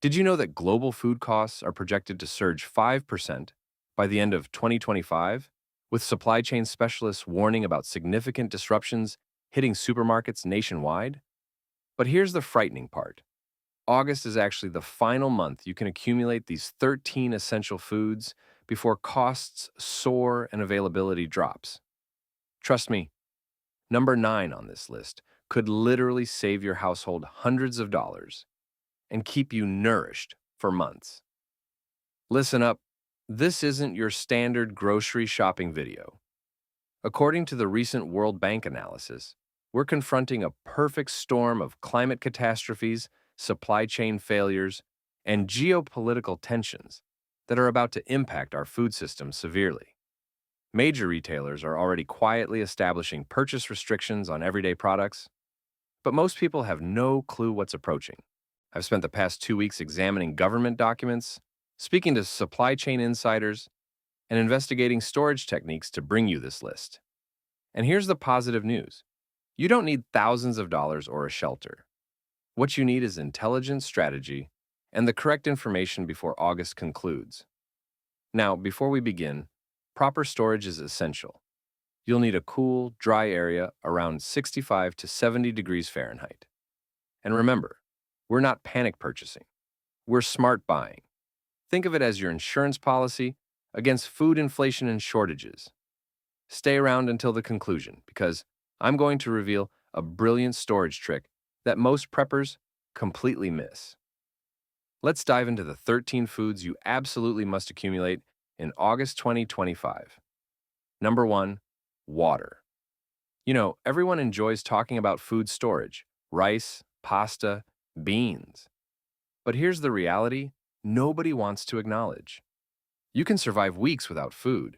Did you know that global food costs are projected to surge 5% by the end of 2025, with supply chain specialists warning about significant disruptions hitting supermarkets nationwide? But here's the frightening part. August is actually the final month you can accumulate these 13 essential foods before costs soar and availability drops. Trust me, number 9 on this list could literally save your household hundreds of dollars and keep you nourished for months. Listen up, this isn't your standard grocery shopping video. According to the recent World Bank analysis, we're confronting a perfect storm of climate catastrophes, supply chain failures, and geopolitical tensions that are about to impact our food system severely. Major retailers are already quietly establishing purchase restrictions on everyday products, but most people have no clue what's approaching. I've spent the past 2 weeks examining government documents, speaking to supply chain insiders, and investigating storage techniques to bring you this list. And here's the positive news. You don't need thousands of dollars or a shelter. What you need is intelligent strategy and the correct information before August concludes. Now, before we begin, proper storage is essential. You'll need a cool, dry area around 65 to 70 degrees Fahrenheit. And remember, we're not panic purchasing. We're smart buying. Think of it as your insurance policy against food inflation and shortages. Stay around until the conclusion because I'm going to reveal a brilliant storage trick that most preppers completely miss. Let's dive into the 13 foods you absolutely must accumulate in August 2025. Number 1, water. You know, everyone enjoys talking about food storage, rice, pasta, beans. But here's the reality nobody wants to acknowledge. You can survive weeks without food,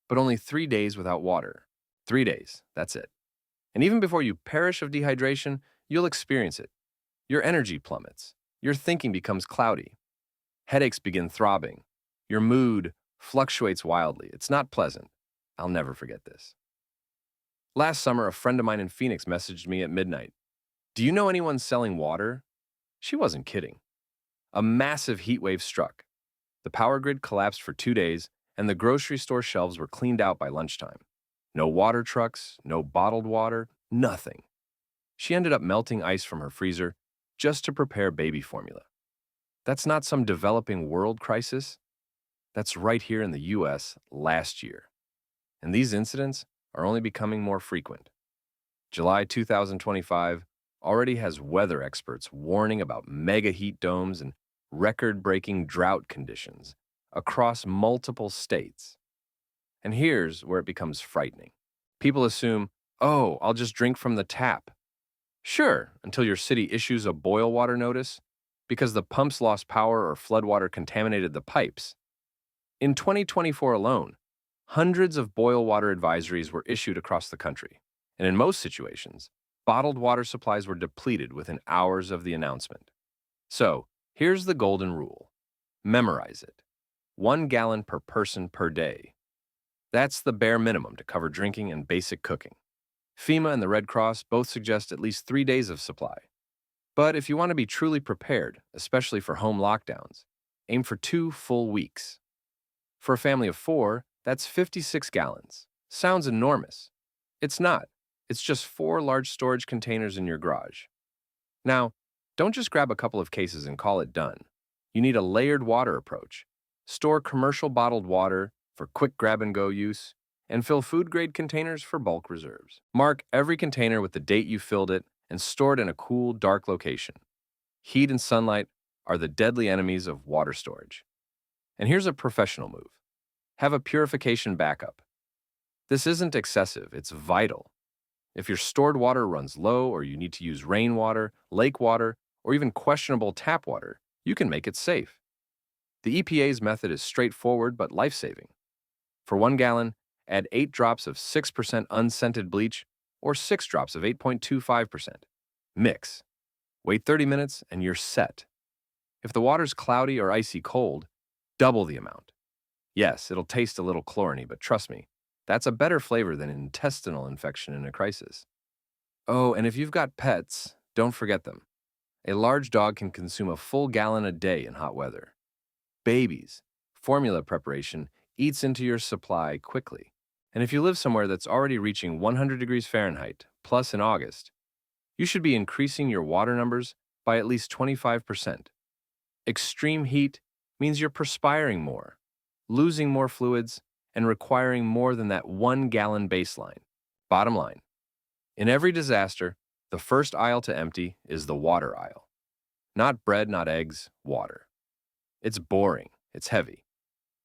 but only 3 days without water. 3 days, that's it. And even before you perish of dehydration, you'll experience it. Your energy plummets. Your thinking becomes cloudy. Headaches begin throbbing. Your mood fluctuates wildly. It's not pleasant. I'll never forget this. Last summer, a friend of mine in Phoenix messaged me at midnight. Do you know anyone selling water? She wasn't kidding. A massive heat wave struck. The power grid collapsed for 2 days, and the grocery store shelves were cleaned out by lunchtime. No water trucks, no bottled water, nothing. She ended up melting ice from her freezer just to prepare baby formula. That's not some developing world crisis. That's right here in the US last year. And these incidents are only becoming more frequent. July 2025 already has weather experts warning about mega heat domes and record-breaking drought conditions across multiple states. And here's where it becomes frightening. People assume, oh, I'll just drink from the tap. Sure, until your city issues a boil water notice because the pumps lost power or floodwater contaminated the pipes. In 2024 alone, hundreds of boil water advisories were issued across the country, and in most situations, bottled water supplies were depleted within hours of the announcement. So, here's the golden rule. Memorize it. 1 gallon per person per day. That's the bare minimum to cover drinking and basic cooking. FEMA and the Red Cross both suggest at least 3 days of supply. But if you want to be truly prepared, especially for home lockdowns, aim for 2 full weeks. For a family of 4, that's 56 gallons. Sounds enormous. It's not. It's just 4 large storage containers in your garage. Now, don't just grab a couple of cases and call it done. You need a layered water approach. Store commercial bottled water for quick grab-and-go use, and fill food-grade containers for bulk reserves. Mark every container with the date you filled it and store it in a cool, dark location. Heat and sunlight are the deadly enemies of water storage. And here's a professional move. Have a purification backup. This isn't excessive, it's vital. If your stored water runs low or you need to use rainwater, lake water, or even questionable tap water, you can make it safe. The EPA's method is straightforward but life-saving. For 1 gallon, add 8 drops of 6% unscented bleach or 6 drops of 8.25%. Mix. Wait 30 minutes and you're set. If the water's cloudy or icy cold, double the amount. Yes, it'll taste a little chloriny, but trust me, that's a better flavor than an intestinal infection in a crisis. Oh, and if you've got pets, don't forget them. A large dog can consume a full gallon a day in hot weather. Babies, formula preparation eats into your supply quickly. And if you live somewhere that's already reaching 100 degrees Fahrenheit plus in August, you should be increasing your water numbers by at least 25%. Extreme heat means you're perspiring more, losing more fluids, and requiring more than that 1 gallon baseline. Bottom line, in every disaster, the first aisle to empty is the water aisle. Not bread, not eggs, water. It's boring, it's heavy.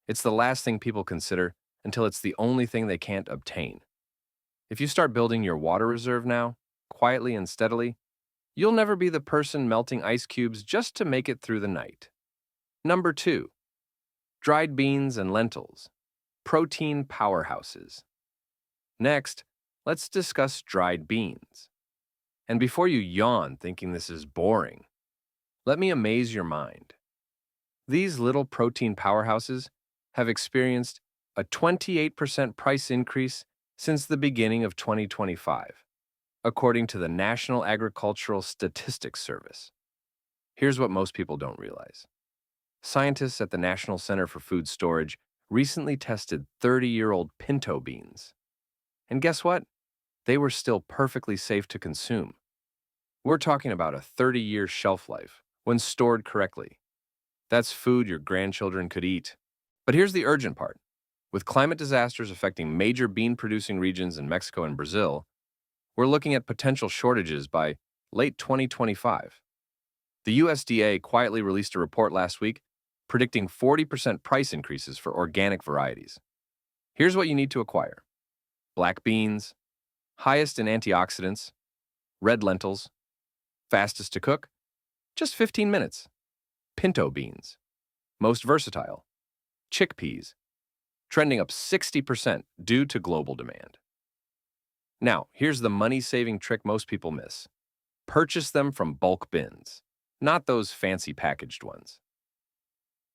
It's the last thing people consider until it's the only thing they can't obtain. If you start building your water reserve now, quietly and steadily, you'll never be the person melting ice cubes just to make it through the night. Number 2, dried beans and lentils, protein powerhouses. Next, let's discuss dried beans. And before you yawn thinking this is boring, let me amaze your mind. These little protein powerhouses have experienced a 28% price increase since the beginning of 2025, according to the National Agricultural Statistics Service. Here's what most people don't realize. Scientists at the National Center for Food Storage recently tested 30-year-old pinto beans. And guess what? They were still perfectly safe to consume. We're talking about a 30-year shelf life when stored correctly. That's food your grandchildren could eat. But here's the urgent part. With climate disasters affecting major bean-producing regions in Mexico and Brazil, we're looking at potential shortages by late 2025. The USDA quietly released a report last week predicting 40% price increases for organic varieties. Here's what you need to acquire: black beans, highest in antioxidants; red lentils, fastest to cook, just 15 minutes; pinto beans, most versatile; chickpeas, trending up 60% due to global demand. Now, here's the money-saving trick most people miss. Purchase them from bulk bins, not those fancy packaged ones.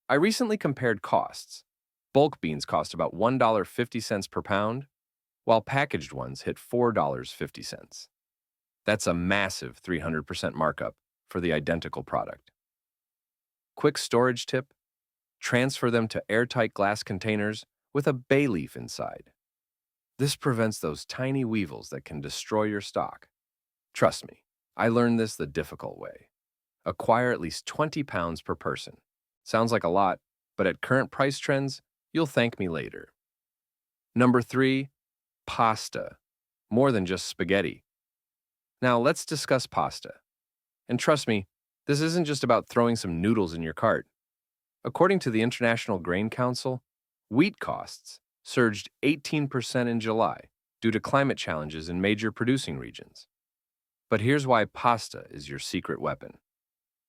I recently compared costs. Bulk beans cost about $1.50 per pound, while packaged ones hit $4.50. That's a massive 300% markup for the identical product. Quick storage tip: transfer them to airtight glass containers with a bay leaf inside. This prevents those tiny weevils that can destroy your stock. Trust me, I learned this the difficult way. Acquire at least 20 pounds per person. Sounds like a lot, but at current price trends, you'll thank me later. Number 3, pasta. More than just spaghetti. Now let's discuss pasta. And trust me, this isn't just about throwing some noodles in your cart. According to the International Grain Council, wheat costs surged 18% in July due to climate challenges in major producing regions. But here's why pasta is your secret weapon.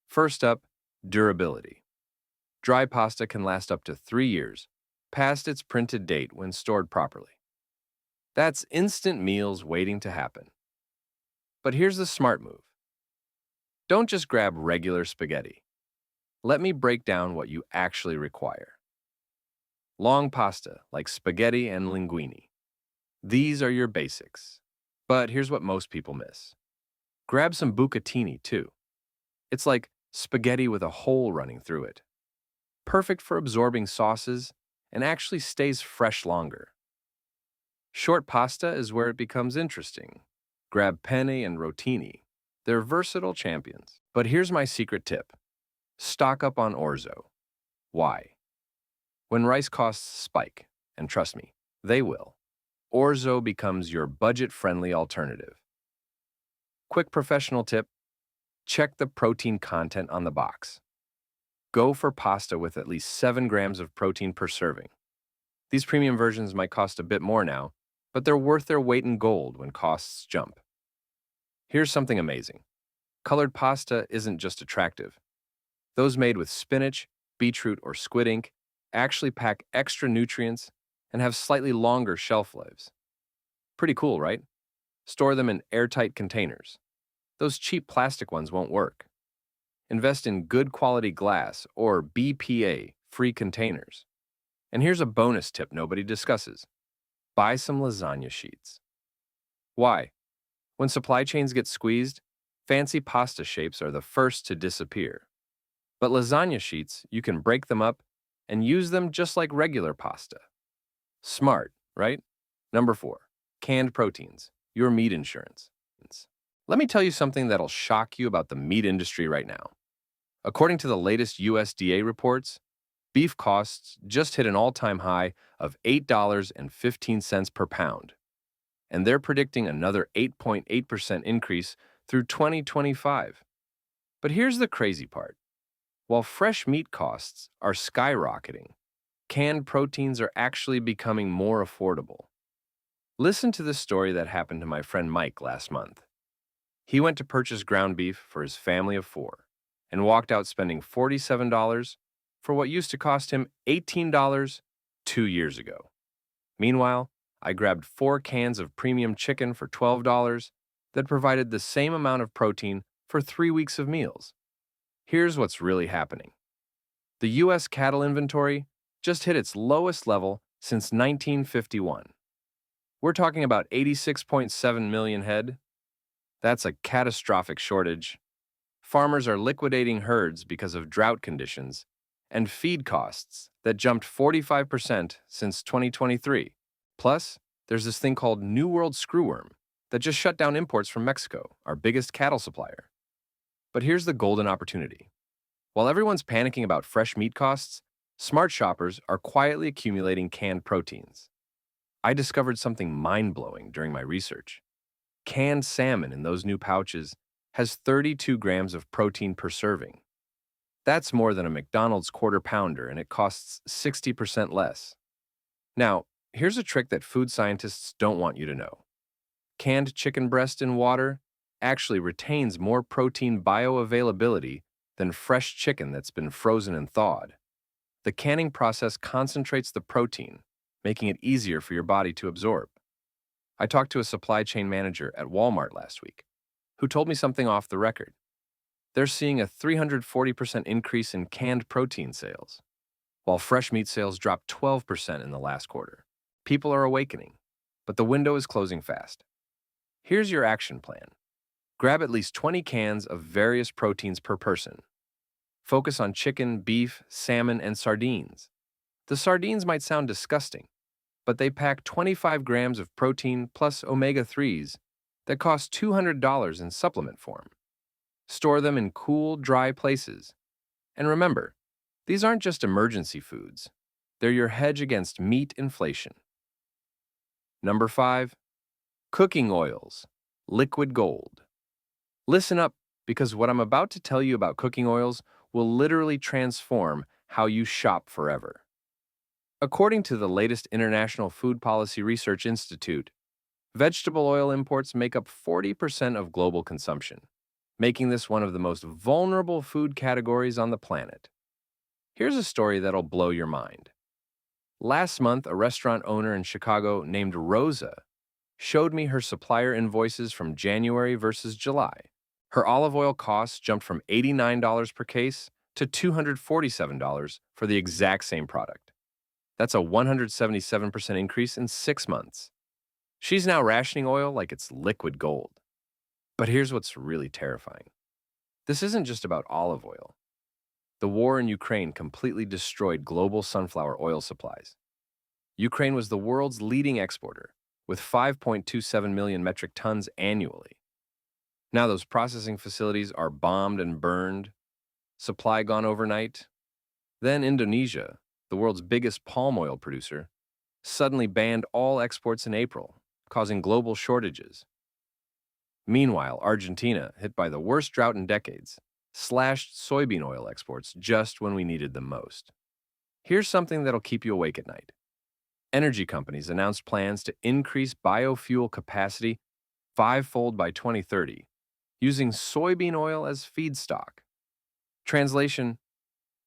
First up, durability. Dry pasta can last up to 3 years, past its printed date when stored properly. That's instant meals waiting to happen. But here's the smart move. Don't just grab regular spaghetti. Let me break down what you actually require. Long pasta, like spaghetti and linguine. These are your basics. But here's what most people miss. Grab some bucatini, too. It's like spaghetti with a hole running through it. Perfect for absorbing sauces and actually stays fresh longer. Short pasta is where it becomes interesting. Grab penne and rotini. They're versatile champions. But here's my secret tip. Stock up on orzo. Why? When rice costs spike, and trust me, they will, orzo becomes your budget-friendly alternative. Quick professional tip: check the protein content on the box. Go for pasta with at least 7 grams of protein per serving. These premium versions might cost a bit more now, but they're worth their weight in gold when costs jump. Here's something amazing. Colored pasta isn't just attractive. Those made with spinach, beetroot, or squid ink actually pack extra nutrients and have slightly longer shelf lives. Pretty cool, right? Store them in airtight containers. Those cheap plastic ones won't work. Invest in good quality glass or BPA-free containers. And here's a bonus tip nobody discusses. Buy some lasagna sheets. Why? When supply chains get squeezed, Fancy pasta shapes are the first to disappear. But lasagna sheets, you can break them up and use them just like regular pasta. Smart, right? Number 4, canned proteins, your meat insurance. Let me tell you something that'll shock you about the meat industry right now. According to the latest USDA reports, beef costs just hit an all-time high of $8.15 per pound, and they're predicting another 8.8% increase through 2025. But here's the crazy part. While fresh meat costs are skyrocketing, canned proteins are actually becoming more affordable. Listen to this story that happened to my friend Mike last month. He went to purchase ground beef for his family of 4 and walked out spending $47 for what used to cost him $18 2 years ago. Meanwhile, I grabbed 4 cans of premium chicken for $12 that provided the same amount of protein for 3 weeks of meals. Here's what's really happening. The U.S. cattle inventory just hit its lowest level since 1951. We're talking about 86.7 million head. That's a catastrophic shortage. Farmers are liquidating herds because of drought conditions and feed costs that jumped 45% since 2023. Plus, there's this thing called New World screwworm that just shut down imports from Mexico, our biggest cattle supplier. But here's the golden opportunity. While everyone's panicking about fresh meat costs, smart shoppers are quietly accumulating canned proteins. I discovered something mind-blowing during my research. Canned salmon in those new pouches has 32 grams of protein per serving. That's more than a McDonald's quarter pounder, and it costs 60% less. Now, here's a trick that food scientists don't want you to know. Canned chicken breast in water actually retains more protein bioavailability than fresh chicken that's been frozen and thawed. The canning process concentrates the protein, making it easier for your body to absorb. I talked to a supply chain manager at Walmart last week, who told me something off the record. They're seeing a 340% increase in canned protein sales, while fresh meat sales dropped 12% in the last quarter. People are awakening, but the window is closing fast. Here's your action plan. Grab at least 20 cans of various proteins per person. Focus on chicken, beef, salmon, and sardines. The sardines might sound disgusting, but they pack 25 grams of protein plus omega-3s that cost $200 in supplement form. Store them in cool, dry places. And remember, these aren't just emergency foods. They're your hedge against meat inflation. Number 5, cooking oils, liquid gold. Listen up, because what I'm about to tell you about cooking oils will literally transform how you shop forever. According to the latest International Food Policy Research Institute, vegetable oil imports make up 40% of global consumption, making this one of the most vulnerable food categories on the planet. Here's a story that'll blow your mind. Last month, a restaurant owner in Chicago named Rosa showed me her supplier invoices from January versus July. Her olive oil costs jumped from $89 per case to $247 for the exact same product. That's a 177% increase in 6 months. She's now rationing oil like it's liquid gold. But here's what's really terrifying. This isn't just about olive oil. The war in Ukraine completely destroyed global sunflower oil supplies. Ukraine was the world's leading exporter, with 5.27 million metric tons annually. Now those processing facilities are bombed and burned, supply gone overnight. Then Indonesia, the world's biggest palm oil producer, suddenly banned all exports in April, causing global shortages. Meanwhile, Argentina, hit by the worst drought in decades, slashed soybean oil exports just when we needed them most. Here's something that'll keep you awake at night. Energy companies announced plans to increase biofuel capacity 5-fold by 2030, using soybean oil as feedstock. Translation: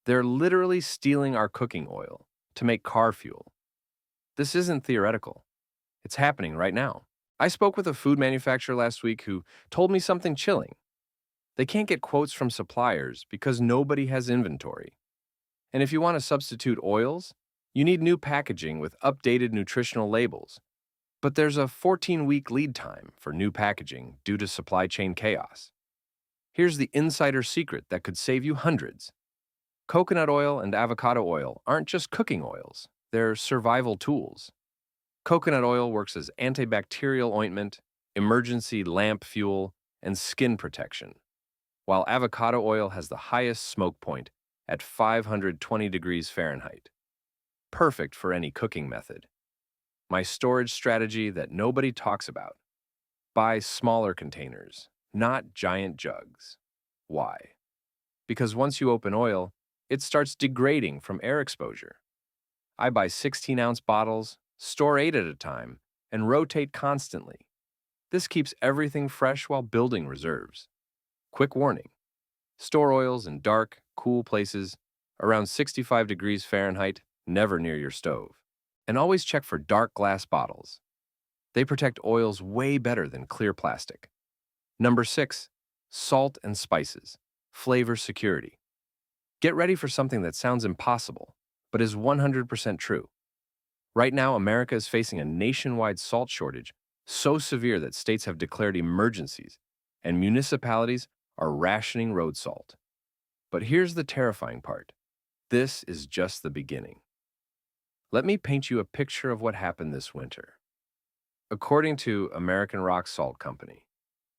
they're literally stealing our cooking oil to make car fuel. This isn't theoretical. It's happening right now. I spoke with a food manufacturer last week who told me something chilling. They can't get quotes from suppliers because nobody has inventory. And if you want to substitute oils, you need new packaging with updated nutritional labels. But there's a 14-week lead time for new packaging due to supply chain chaos. Here's the insider secret that could save you hundreds. Coconut oil and avocado oil aren't just cooking oils, they're survival tools. Coconut oil works as antibacterial ointment, emergency lamp fuel, and skin protection, while avocado oil has the highest smoke point at 520 degrees Fahrenheit. Perfect for any cooking method. My storage strategy that nobody talks about. Buy smaller containers, not giant jugs. Why? Because once you open oil, it starts degrading from air exposure. I buy 16-ounce bottles, store 8 at a time, and rotate constantly. This keeps everything fresh while building reserves. Quick warning: store oils in dark, cool places, around 65 degrees Fahrenheit, never near your stove. And always check for dark glass bottles. They protect oils way better than clear plastic. Number 6, salt and spices. Flavor security. Get ready for something that sounds impossible, but is 100% true. Right now, America is facing a nationwide salt shortage so severe that states have declared emergencies, and municipalities are rationing road salt. But here's the terrifying part. This is just the beginning. Let me paint you a picture of what happened this winter. According to American Rock Salt Company,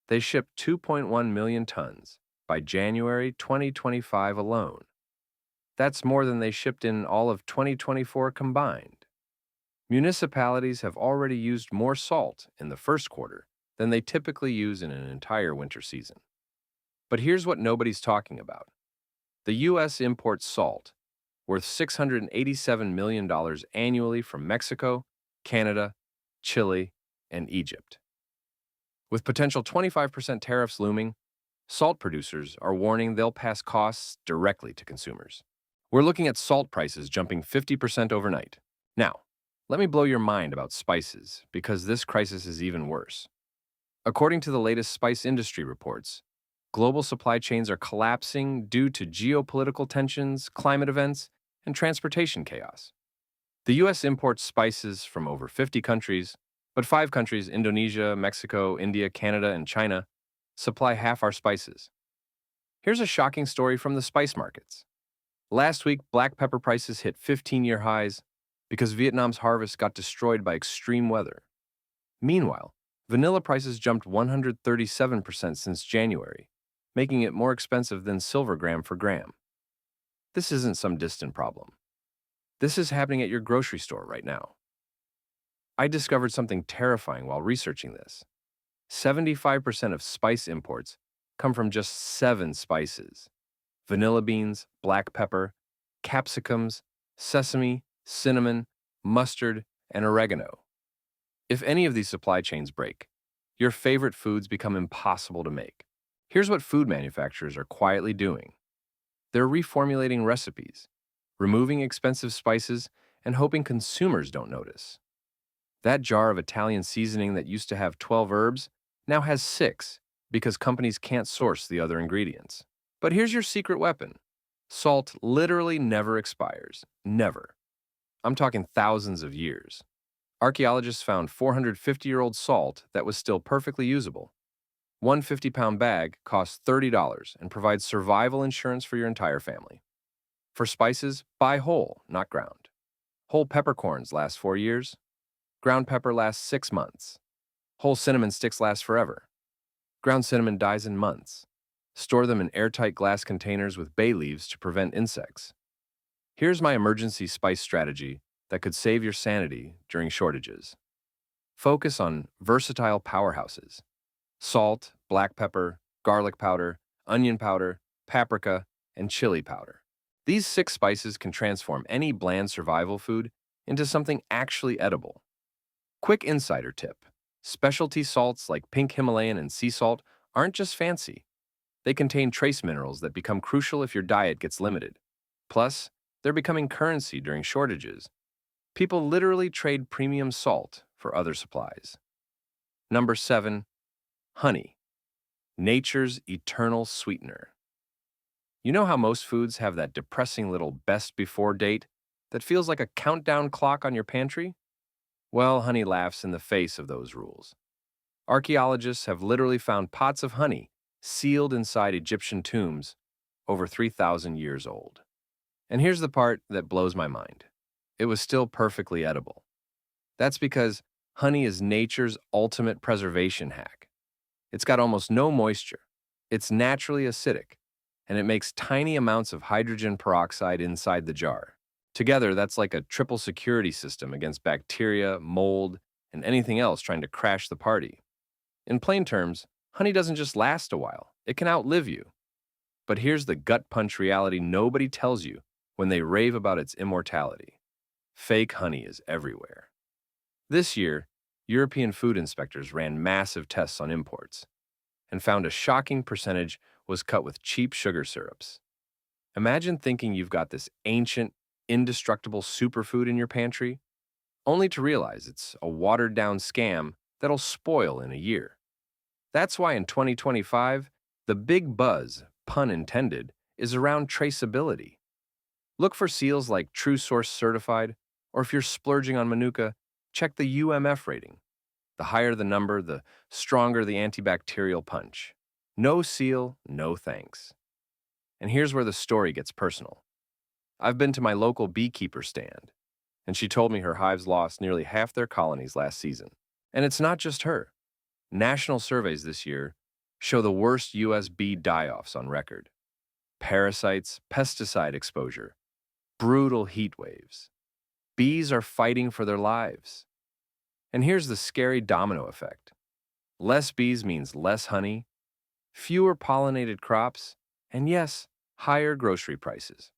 they shipped 2.1 million tons by January 2025 alone. That's more than they shipped in all of 2024 combined. Municipalities have already used more salt in the first quarter than they typically use in an entire winter season. But here's what nobody's talking about. The U.S. imports salt, worth $687 million annually from Mexico, Canada, Chile, and Egypt. With potential 25% tariffs looming, salt producers are warning they'll pass costs directly to consumers. We're looking at salt prices jumping 50% overnight. Now, let me blow your mind about spices, because this crisis is even worse. According to the latest spice industry reports, global supply chains are collapsing due to geopolitical tensions, climate events, and transportation chaos. The U.S. imports spices from over 50 countries, but 5 countries, Indonesia, Mexico, India, Canada, and China, supply half our spices. Here's a shocking story from the spice markets. Last week, black pepper prices hit 15-year highs because Vietnam's harvest got destroyed by extreme weather. Meanwhile, vanilla prices jumped 137% since January, making it more expensive than silver gram for gram. This isn't some distant problem. This is happening at your grocery store right now. I discovered something terrifying while researching this. 75% of spice imports come from just 7 spices: vanilla beans, black pepper, capsicums, sesame, cinnamon, mustard, and oregano. If any of these supply chains break, your favorite foods become impossible to make. Here's what food manufacturers are quietly doing. They're reformulating recipes, removing expensive spices, and hoping consumers don't notice. That jar of Italian seasoning that used to have 12 herbs now has 6 because companies can't source the other ingredients. But here's your secret weapon. Salt literally never expires. Never. I'm talking thousands of years. Archaeologists found 450-year-old salt that was still perfectly usable. One 50-pound bag costs $30 and provides survival insurance for your entire family. For spices, buy whole, not ground. Whole peppercorns last 4 years. Ground pepper lasts 6 months. Whole cinnamon sticks last forever. Ground cinnamon dies in months. Store them in airtight glass containers with bay leaves to prevent insects. Here's my emergency spice strategy that could save your sanity during shortages. Focus on versatile powerhouses: salt, black pepper, garlic powder, onion powder, paprika, and chili powder. These 6 spices can transform any bland survival food into something actually edible. Quick insider tip: specialty salts like pink Himalayan and sea salt aren't just fancy. They contain trace minerals that become crucial if your diet gets limited. Plus, they're becoming currency during shortages. People literally trade premium salt for other supplies. Number 7, honey. Nature's eternal sweetener. You know how most foods have that depressing little best before date that feels like a countdown clock on your pantry? Well, honey laughs in the face of those rules. Archaeologists have literally found pots of honey sealed inside Egyptian tombs over 3,000 years old. And here's the part that blows my mind. It was still perfectly edible. That's because honey is nature's ultimate preservation hack. It's got almost no moisture. It's naturally acidic, and it makes tiny amounts of hydrogen peroxide inside the jar. Together, that's like a triple security system against bacteria, mold, and anything else trying to crash the party. In plain terms, honey doesn't just last a while, it can outlive you. But here's the gut punch reality nobody tells you when they rave about its immortality. Fake honey is everywhere. This year, European food inspectors ran massive tests on imports and found a shocking percentage was cut with cheap sugar syrups. Imagine thinking you've got this ancient, indestructible superfood in your pantry, only to realize it's a watered-down scam that'll spoil in a year. That's why in 2025, the big buzz, pun intended, is around traceability. Look for seals like True Source Certified, or if you're splurging on Manuka, check the UMF rating. The higher the number, the stronger the antibacterial punch. No seal, no thanks. And here's where the story gets personal. I've been to my local beekeeper stand, and she told me her hives lost nearly half their colonies last season. And it's not just her. National surveys this year show the worst U.S. bee die-offs on record. Parasites, pesticide exposure, brutal heat waves. Bees are fighting for their lives. And here's the scary domino effect. Less bees means less honey, fewer pollinated crops, and yes, higher grocery prices.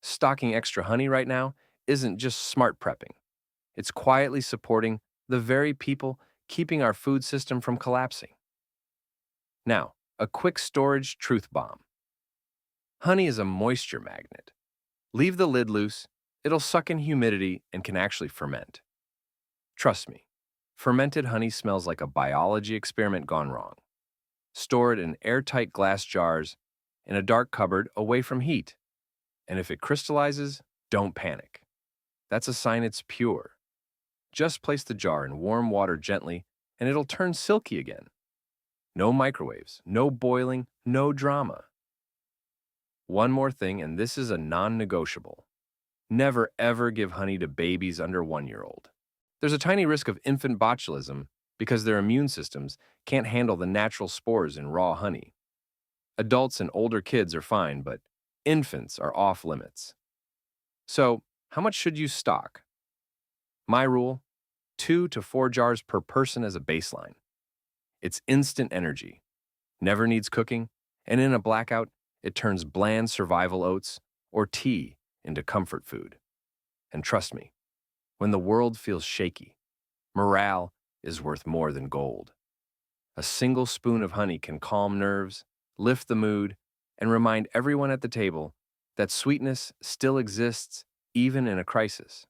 Stocking extra honey right now isn't just smart prepping. It's quietly supporting the very people keeping our food system from collapsing. Now, a quick storage truth bomb. Honey is a moisture magnet. Leave the lid loose, it'll suck in humidity and can actually ferment. Trust me, fermented honey smells like a biology experiment gone wrong. Store it in airtight glass jars in a dark cupboard away from heat. And if it crystallizes, don't panic. That's a sign it's pure. Just place the jar in warm water gently and it'll turn silky again. No microwaves, no boiling, no drama. One more thing, and this is a non-negotiable. Never ever give honey to babies under 1-year-old. There's a tiny risk of infant botulism because their immune systems can't handle the natural spores in raw honey. Adults and older kids are fine, but infants are off limits. So, how much should you stock? My rule, 2 to 4 jars per person as a baseline. It's instant energy, never needs cooking, and in a blackout, it turns bland survival oats or tea into comfort food. And trust me, when the world feels shaky, morale is worth more than gold. A single spoon of honey can calm nerves, lift the mood, and remind everyone at the table that sweetness still exists even in a crisis.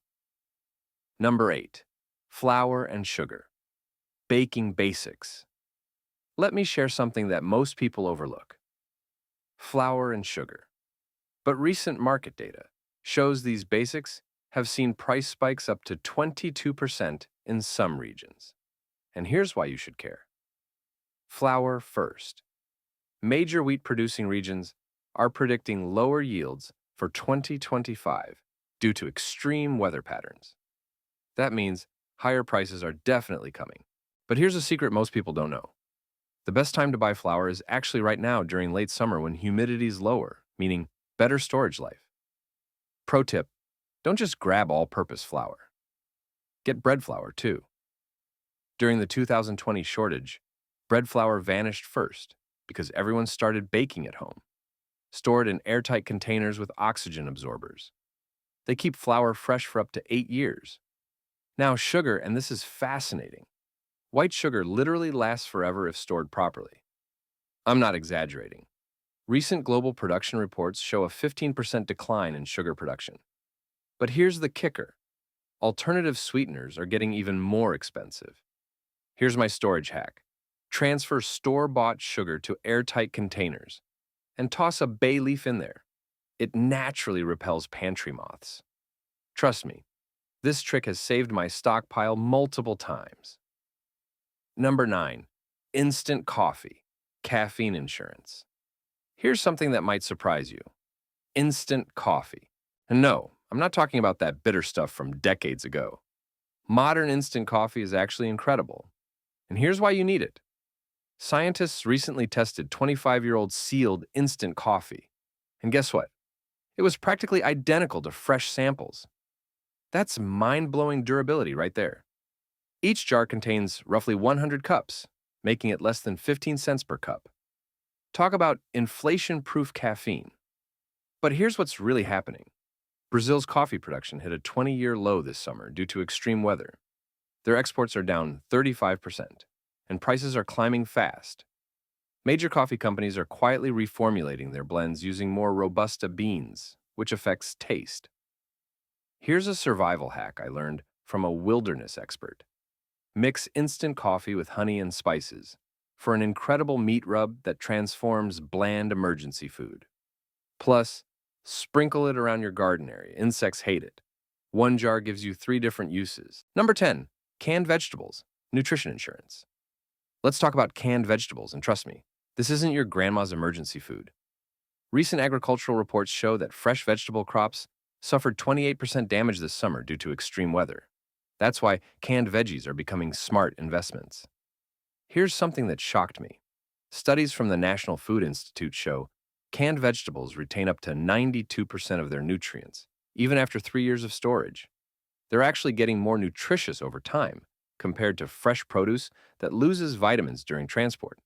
Number 8, flour and sugar. Baking basics. Let me share something that most people overlook. Flour and sugar. But recent market data shows these basics have seen price spikes up to 22% in some regions. And here's why you should care. Flour first. Major wheat-producing regions are predicting lower yields for 2025 due to extreme weather patterns. That means higher prices are definitely coming. But here's a secret most people don't know. The best time to buy flour is actually right now during late summer when humidity is lower, meaning better storage life. Pro tip, don't just grab all-purpose flour. Get bread flour too. During the 2020 shortage, bread flour vanished first because everyone started baking at home. Stored in airtight containers with oxygen absorbers. They keep flour fresh for up to 8 years. Now sugar, and this is fascinating. White sugar literally lasts forever if stored properly. I'm not exaggerating. Recent global production reports show a 15% decline in sugar production. But here's the kicker. Alternative sweeteners are getting even more expensive. Here's my storage hack. Transfer store-bought sugar to airtight containers and toss a bay leaf in there. It naturally repels pantry moths. Trust me, this trick has saved my stockpile multiple times. Number 9, instant coffee. caffeine insurance. Here's something that might surprise you. Instant coffee. And no, I'm not talking about that bitter stuff from decades ago. Modern instant coffee is actually incredible. And here's why you need it. Scientists recently tested 25-year-old sealed instant coffee. And guess what? It was practically identical to fresh samples. That's mind-blowing durability right there. Each jar contains roughly 100 cups, making it less than 15 cents per cup. Talk about inflation-proof caffeine. But here's what's really happening. Brazil's coffee production hit a 20-year low this summer due to extreme weather. Their exports are down 35%, and prices are climbing fast. Major coffee companies are quietly reformulating their blends using more Robusta beans, which affects taste. Here's a survival hack I learned from a wilderness expert. Mix instant coffee with honey and spices for an incredible meat rub that transforms bland emergency food. Plus, sprinkle it around your garden area. Insects hate it. One jar gives you 3 different uses. Number 10, canned vegetables, nutrition insurance. Let's talk about canned vegetables, and trust me, this isn't your grandma's emergency food. Recent agricultural reports show that fresh vegetable crops suffered 28% damage this summer due to extreme weather. That's why canned veggies are becoming smart investments. Here's something that shocked me. Studies from the National Food Institute show canned vegetables retain up to 92% of their nutrients, even after 3 years of storage. They're actually getting more nutritious over time compared to fresh produce that loses vitamins during transport.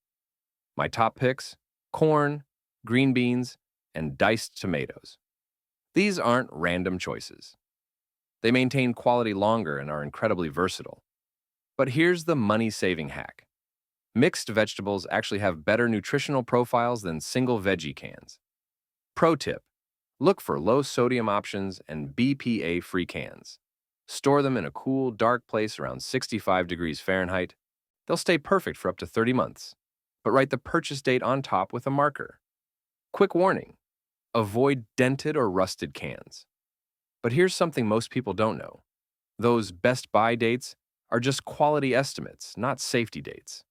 My top picks: corn, green beans, and diced tomatoes. These aren't random choices. They maintain quality longer and are incredibly versatile. But here's the money-saving hack. Mixed vegetables actually have better nutritional profiles than single veggie cans. Pro tip: look for low-sodium options and BPA-free cans. Store them in a cool, dark place around 65 degrees Fahrenheit. They'll stay perfect for up to 30 months. But write the purchase date on top with a marker. Quick warning: avoid dented or rusted cans. But here's something most people don't know. Those best buy dates are just quality estimates, not safety dates.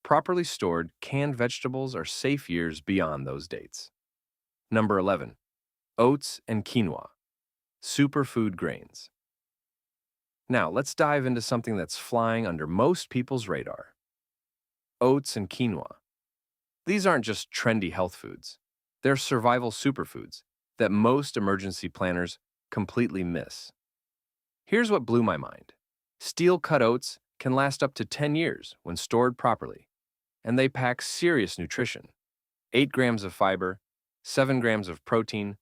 Properly stored, canned vegetables are safe years beyond those dates. Number 11, oats and quinoa, superfood grains. Now, let's dive into something that's flying under most people's radar. Oats and quinoa. These aren't just trendy health foods. They're survival superfoods that most emergency planners completely miss. Here's what blew my mind. Steel-cut oats can last up to 10 years when stored properly, and they pack serious nutrition: 8 grams of fiber, 7 grams of protein,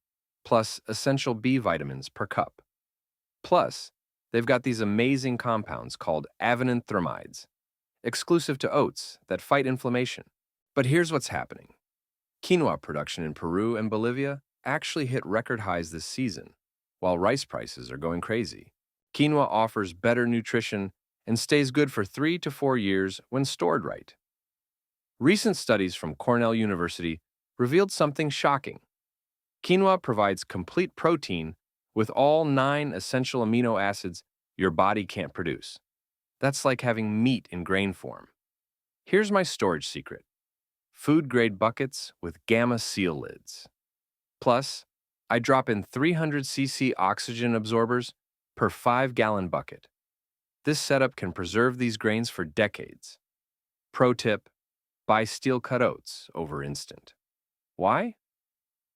plus essential B vitamins per cup. Plus, they've got these amazing compounds called avenanthramides, exclusive to oats, that fight inflammation. But here's what's happening. Quinoa production in Peru and Bolivia actually hit record highs this season, while rice prices are going crazy. Quinoa offers better nutrition and stays good for 3 to 4 years when stored right. Recent studies from Cornell University revealed something shocking. Quinoa provides complete protein with all 9 essential amino acids your body can't produce. That's like having meat in grain form. Here's my storage secret: food-grade buckets with gamma seal lids. Plus, I drop in 300 cc oxygen absorbers per 5-gallon bucket. This setup can preserve these grains for decades. Pro tip: buy steel-cut oats over instant. Why?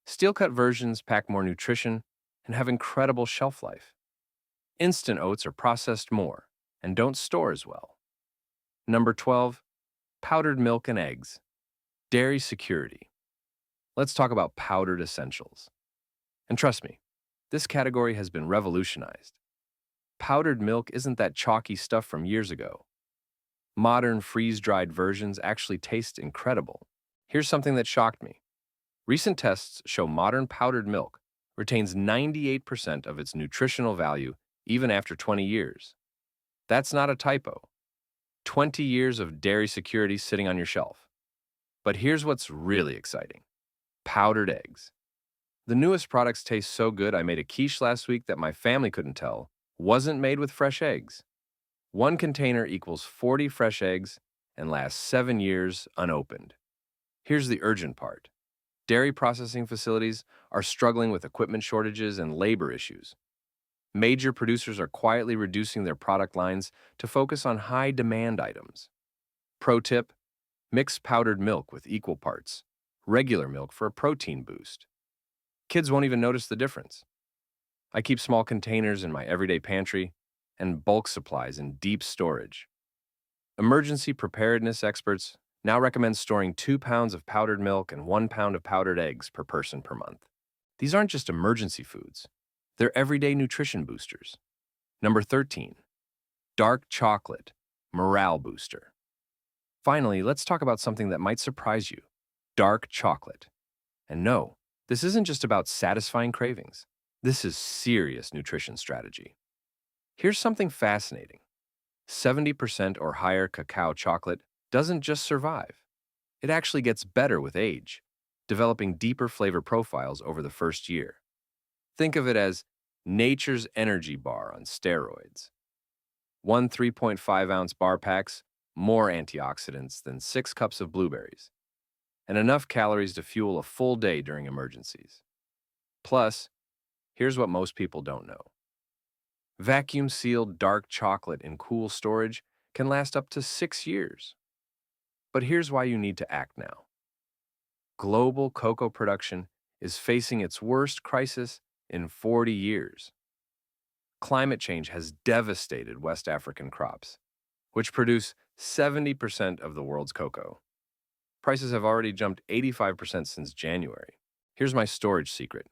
Steel-cut versions pack more nutrition and have incredible shelf life. Instant oats are processed more and don't store as well. Number 12, powdered milk and eggs. Dairy security. Let's talk about powdered essentials. And trust me, this category has been revolutionized. Powdered milk isn't that chalky stuff from years ago. Modern freeze-dried versions actually taste incredible. Here's something that shocked me. Recent tests show modern powdered milk retains 98% of its nutritional value even after 20 years. That's not a typo. 20 years of dairy security sitting on your shelf. But here's what's really exciting: powdered eggs. The newest products taste so good I made a quiche last week that my family couldn't tell wasn't made with fresh eggs. One container equals 40 fresh eggs and lasts 7 years unopened. Here's the urgent part. Dairy processing facilities are struggling with equipment shortages and labor issues. Major producers are quietly reducing their product lines to focus on high-demand items. Pro tip: mix powdered milk with equal parts regular milk for a protein boost. Kids won't even notice the difference. I keep small containers in my everyday pantry and bulk supplies in deep storage. Emergency preparedness experts now recommend storing 2 pounds of powdered milk and 1 pound of powdered eggs per person per month. These aren't just emergency foods, they're everyday nutrition boosters. Number 13, dark chocolate, morale booster. Finally, let's talk about something that might surprise you: dark chocolate. And no, this isn't just about satisfying cravings. This is serious nutrition strategy. Here's something fascinating: 70% or higher cacao chocolate doesn't just survive, it actually gets better with age, developing deeper flavor profiles over the first year. Think of it as nature's energy bar on steroids. One 3.5-ounce bar packs more antioxidants than 6 cups of blueberries, and enough calories to fuel a full day during emergencies. Plus, here's what most people don't know. Vacuum-sealed dark chocolate in cool storage can last up to 6 years. But here's why you need to act now. Global cocoa production is facing its worst crisis in 40 years. Climate change has devastated West African crops, which produce 70% of the world's cocoa. Prices have already jumped 85% since January. Here's my storage secret.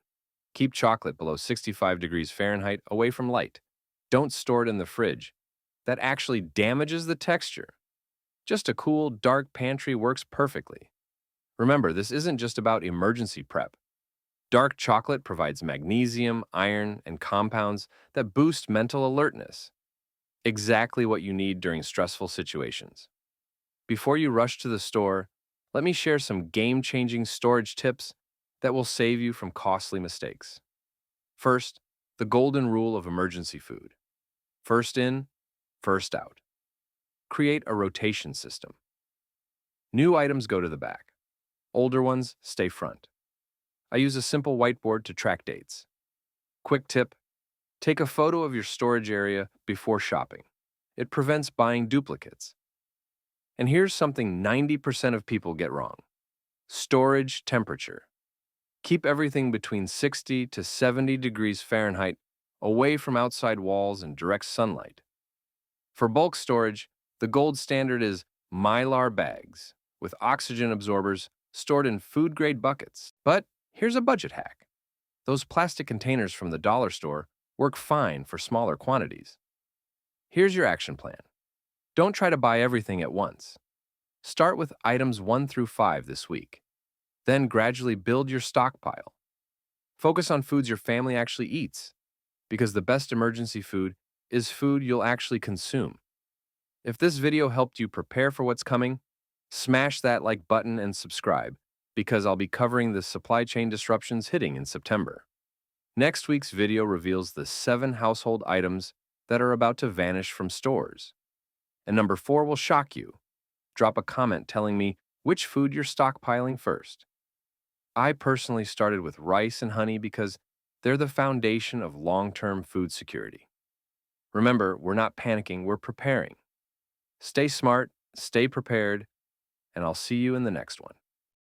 Keep chocolate below 65 degrees Fahrenheit away from light. Don't store it in the fridge. That actually damages the texture. Just a cool, dark pantry works perfectly. Remember, this isn't just about emergency prep. Dark chocolate provides magnesium, iron, and compounds that boost mental alertness. Exactly what you need during stressful situations. Before you rush to the store, let me share some game-changing storage tips that will save you from costly mistakes. First, the golden rule of emergency food: first in, first out. Create a rotation system. New items go to the back. Older ones stay front. I use a simple whiteboard to track dates. Quick tip: take a photo of your storage area before shopping. It prevents buying duplicates. And here's something 90% of people get wrong: storage temperature. Keep everything between 60 to 70 degrees Fahrenheit, away from outside walls and direct sunlight. For bulk storage, the gold standard is Mylar bags with oxygen absorbers stored in food-grade buckets. But here's a budget hack. Those plastic containers from the dollar store work fine for smaller quantities. Here's your action plan. Don't try to buy everything at once. Start with items 1 through 5 this week. Then gradually build your stockpile. Focus on foods your family actually eats, because the best emergency food is food you'll actually consume. If this video helped you prepare for what's coming, smash that like button and subscribe, because I'll be covering the supply chain disruptions hitting in September. Next week's video reveals the 7 household items that are about to vanish from stores. And number 4 will shock you. Drop a comment telling me which food you're stockpiling first. I personally started with rice and honey because they're the foundation of long-term food security. Remember, we're not panicking, we're preparing. Stay smart, stay prepared, and I'll see you in the next one.